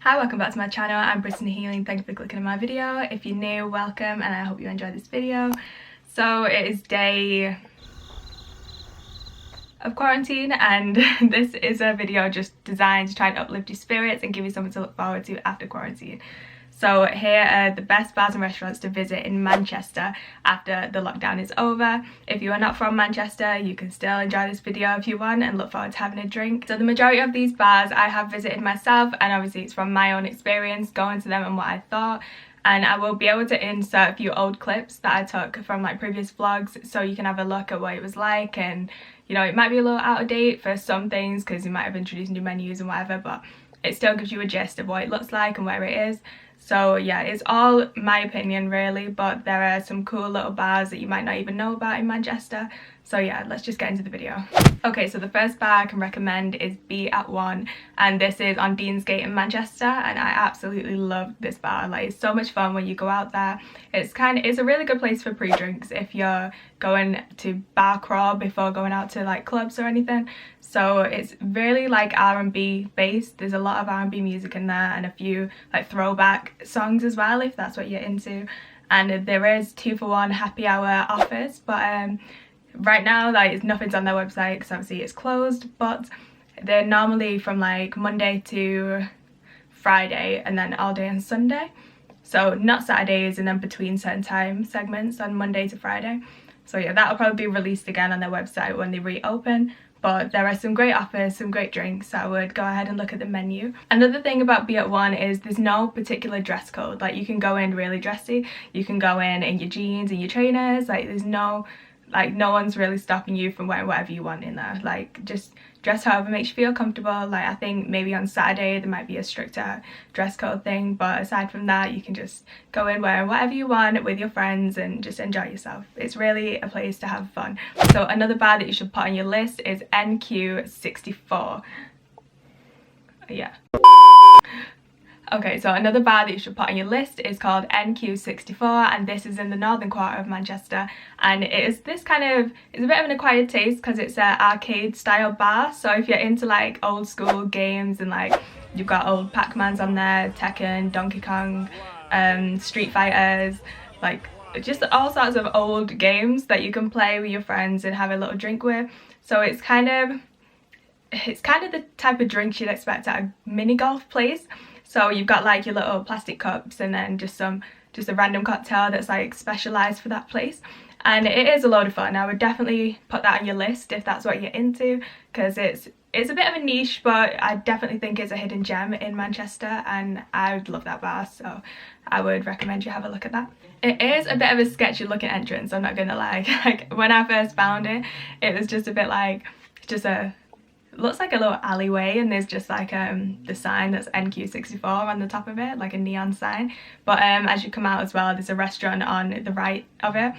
Hi, welcome back to my channel. I'm Brittany Healing. Thank you for clicking on my video. If you're new, welcome, and I hope you enjoyed this video. So it is day of quarantine, and this is a video just designed to try and uplift your spirits and give you something to look forward to after quarantine. So here are the best bars and restaurants to visit in Manchester after the lockdown is over. If you are not from Manchester, you can still enjoy this video if you want and look forward to having a drink. So the majority of these bars I have visited myself, and obviously it's from my own experience going to them and what I thought. And I will be able to insert a few old clips that I took from like previous vlogs so you can have a look at what it was like. And you know, it might be a little out of date for some things because you might have introduced new menus and whatever, but it still gives you a gist of what it looks like and where it is. So yeah, it's all my opinion really, but there are some cool little bars that you might not even know about in Manchester. So yeah, let's just get into the video. Okay, so the first bar I can recommend is Be at One, and this is on Deansgate in Manchester, and I absolutely love this bar. Like, it's so much fun when you go out there. It's a really good place for pre-drinks if you're going to bar crawl before going out to like clubs or anything. So it's really like R&B based. There's a lot of R&B music in there and a few like throwback songs as well if that's what you're into. And there is 2-for-1 happy hour offers, but right now like nothing's on their website because obviously it's closed, but they're normally from like Monday to Friday and then all day on Sunday. So not Saturdays, and then between certain time segments on Monday to Friday. So yeah, that'll probably be released again on their website when they reopen. But there are some great offers, some great drinks, so I would go ahead and look at the menu. Another thing about Be at One is there's no particular dress code. Like, you can go in really dressy, you can go in your jeans and your trainers. Like, there's no one's really stopping you from wearing whatever you want in there. Like, just dress however makes you feel comfortable. Like, I think maybe on Saturday there might be a stricter dress code thing, but aside from that you can just go in wearing whatever you want with your friends and just enjoy yourself. It's really a place to have fun. So another bar that you should put on your list is NQ64. Yeah. Okay, so another bar that you should put on your list is called NQ64, and this is in the northern quarter of Manchester, and it is this it's a bit of an acquired taste because it's an arcade style bar. So if you're into like old school games and like you've got old Pac-Mans on there, Tekken, Donkey Kong, Street Fighters, like just all sorts of old games that you can play with your friends and have a little drink with. So it's kind of the type of drinks you'd expect at a mini golf place. So you've got like your little plastic cups and then just a random cocktail that's like specialised for that place. And it is a load of fun. I would definitely put that on your list if that's what you're into, because it's a bit of a niche, but I definitely think it's a hidden gem in Manchester and I would love that bar, so I would recommend you have a look at that. It is a bit of a sketchy looking entrance, I'm not gonna lie. Like, when I first found it, it was just a bit like, looks like a little alleyway, and there's just like the sign that's NQ64 on the top of it, like a neon sign. But as you come out as well, there's a restaurant on the right of it.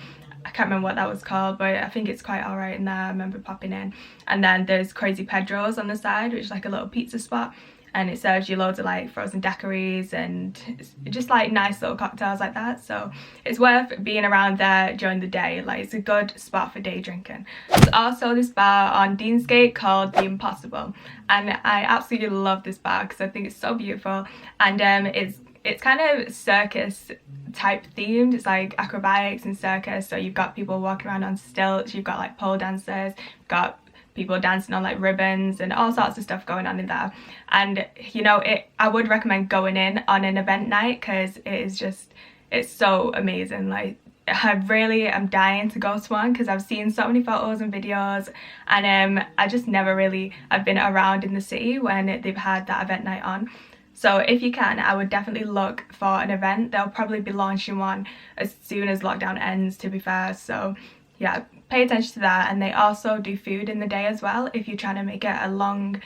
I can't remember what that was called, but I think it's quite alright in there. I remember popping in. And then there's Crazy Pedro's on the side, which is like a little pizza spot, and it serves you loads of like frozen daiquiris and just like nice little cocktails like that. So it's worth being around there during the day. Like, it's a good spot for day drinking. There's also this bar on Deansgate called The Impossible, and I absolutely love this bar because I think it's so beautiful, and it's kind of circus type themed. It's like acrobatics and circus, so you've got people walking around on stilts, you've got like pole dancers, you've got people dancing on like ribbons and all sorts of stuff going on in there. And you know, I would recommend going in on an event night because it's so amazing. Like, I really am dying to go to one because I've seen so many photos and videos, and I just never really have been around in the city when they've had that event night on. So if you can, I would definitely look for an event. They'll probably be launching one as soon as lockdown ends, to be fair. So yeah, pay attention to that. And they also do food in the day as well if you're trying to make it a long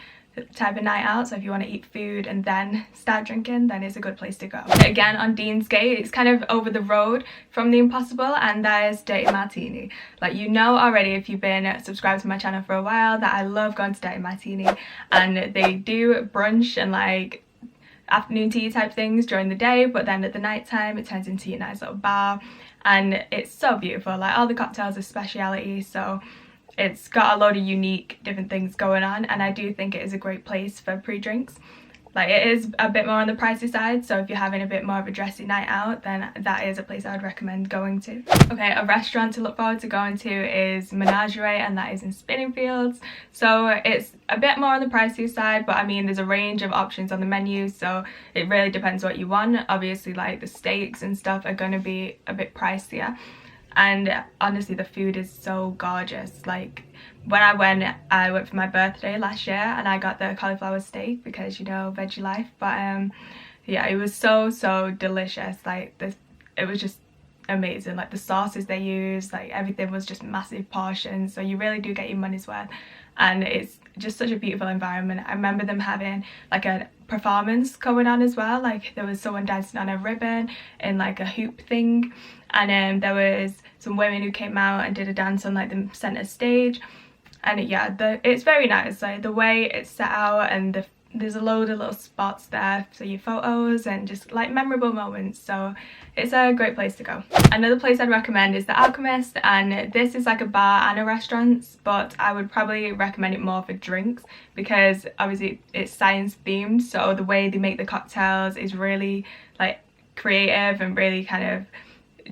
type of night out. So if you want to eat food and then start drinking, then it's a good place to go. Again, on Deansgate, it's kind of over the road from The Impossible, and there's Dirty Martini. Like, you know already if you've been subscribed to my channel for a while that I love going to Dirty Martini, and they do brunch and like afternoon tea type things during the day, but then at the night time it turns into your nice little bar, and it's so beautiful. Like, all the cocktails are speciality, so it's got a lot of unique different things going on, and I do think it is a great place for pre-drinks. like it is a bit more on the pricey side, so if you're having a bit more of a dressy night out, then that is a place I would recommend going to. Okay, a restaurant to look forward to going to is Menagerie, and that is in Spinningfields. So it's a bit more on the pricey side, but I mean there's a range of options on the menu, so it really depends what you want. Obviously, like the steaks and stuff are going to be a bit pricier, and honestly the food is so gorgeous. Like when I went for my birthday last year and I got the cauliflower steak because, you know, veggie life. But yeah, it was so delicious. Like it was just amazing. Like the sauces they used, like everything was just massive portions, so you really do get your money's worth, and it's just such a beautiful environment. I remember them having like a performance going on as well. Like there was someone dancing on a ribbon in like a hoop thing, and there was some women who came out and did a dance on like the center stage. And it's very nice, like the way it's set out, and there's a load of little spots there for your photos and just like memorable moments, so it's a great place to go. Another place I'd recommend is the Alchemist, and this is like a bar and a restaurant, but I would probably recommend it more for drinks because obviously it's science themed, so the way they make the cocktails is really like creative and really kind of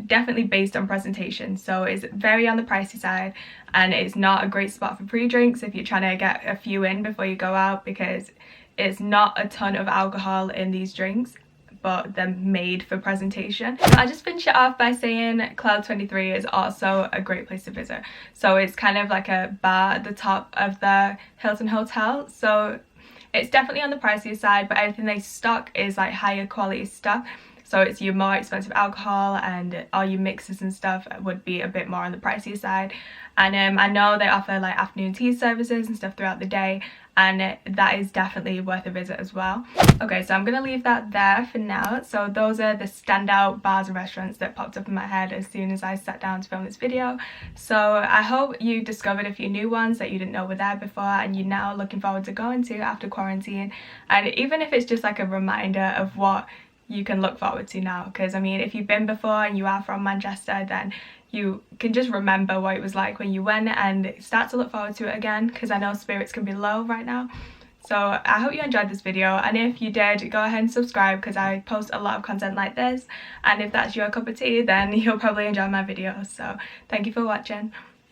definitely based on presentation. So it's very on the pricey side, and it's not a great spot for pre-drinks if you're trying to get a few in before you go out, because it's not a ton of alcohol in these drinks, but they're made for presentation. I'll just finish it off by saying Cloud 23 is also a great place to visit. So it's kind of like a bar at the top of the Hilton Hotel, so it's definitely on the pricier side, but everything they stock is like higher quality stuff. So it's your more expensive alcohol, and all your mixes and stuff would be a bit more on the pricier side. And I know they offer like afternoon tea services and stuff throughout the day, and that is definitely worth a visit as well. Okay, so I'm gonna leave that there for now. So those are the standout bars and restaurants that popped up in my head as soon as I sat down to film this video. So I hope you discovered a few new ones that you didn't know were there before, and you're now looking forward to going to after quarantine. And even if it's just like a reminder of what you can look forward to now, because I mean if you've been before and you are from Manchester, then you can just remember what it was like when you went and start to look forward to it again, because I know spirits can be low right now. So I hope you enjoyed this video, and if you did, go ahead and subscribe because I post a lot of content like this, and if that's your cup of tea then you'll probably enjoy my videos. So thank you for watching.